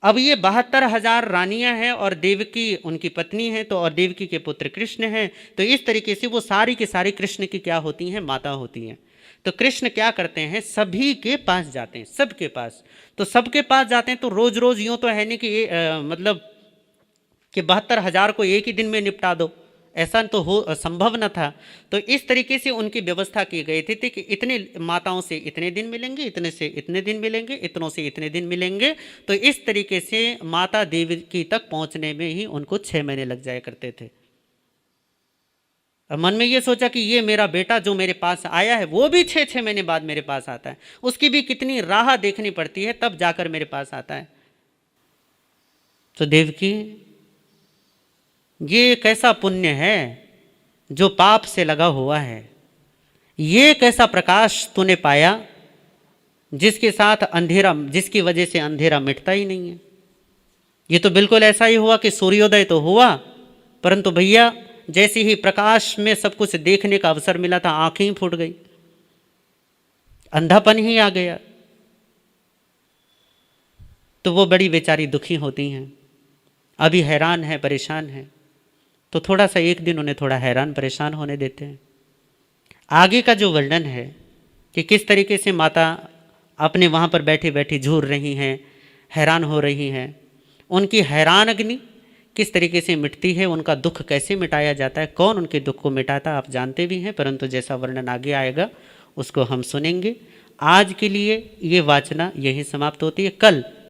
अब ये 72,000 रानियां हैं और देवकी उनकी पत्नी है, तो और देवकी के पुत्र कृष्ण हैं। तो इस तरीके से वो सारी की सारी कृष्ण की क्या होती हैं, माता होती हैं। तो कृष्ण क्या करते हैं, सभी के पास जाते हैं, सबके पास। तो सबके पास जाते हैं तो रोज रोज यूं तो है नहीं कि मतलब कि 72,000 को एक ही दिन में निपटा दो, ऐसा तो हो संभव न था। तो इस तरीके से उनकी व्यवस्था की गई थी कि इतने माताओं से इतने दिन मिलेंगे, इतने से इतने दिन मिलेंगे, इतनों से इतने दिन मिलेंगे। तो इस तरीके से माता देवकी तक पहुंचने में ही उनको 6 महीने लग जाया करते थे। अब मन में ये सोचा कि ये मेरा बेटा जो मेरे पास आया है वो भी 6 महीने बाद मेरे पास आता है, उसकी भी कितनी राह देखनी पड़ती है तब जाकर मेरे पास आता है। तो देवकी, ये कैसा पुण्य है जो पाप से लगा हुआ है, ये कैसा प्रकाश तूने पाया जिसके साथ अंधेरा, जिसकी वजह से अंधेरा मिटता ही नहीं है। ये तो बिल्कुल ऐसा ही हुआ कि सूर्योदय तो हुआ, परंतु भैया जैसे ही प्रकाश में सब कुछ देखने का अवसर मिला था, आंखें ही फूट गई, अंधापन ही आ गया। तो वो बड़ी बेचारी दुखी होती हैं, अभी हैरान है, परेशान है। तो थोड़ा सा एक दिन उन्हें थोड़ा हैरान परेशान होने देते हैं। आगे का जो वर्णन है कि किस तरीके से माता अपने वहाँ पर बैठे बैठे झूर रही हैं, हैरान हो रही हैं, उनकी हैरान अग्नि किस तरीके से मिटती है, उनका दुख कैसे मिटाया जाता है, कौन उनके दुख को मिटाता आप जानते भी हैं, परंतु जैसा वर्णन आगे आएगा उसको हम सुनेंगे। आज के लिए ये वाचना यही समाप्त होती है। कल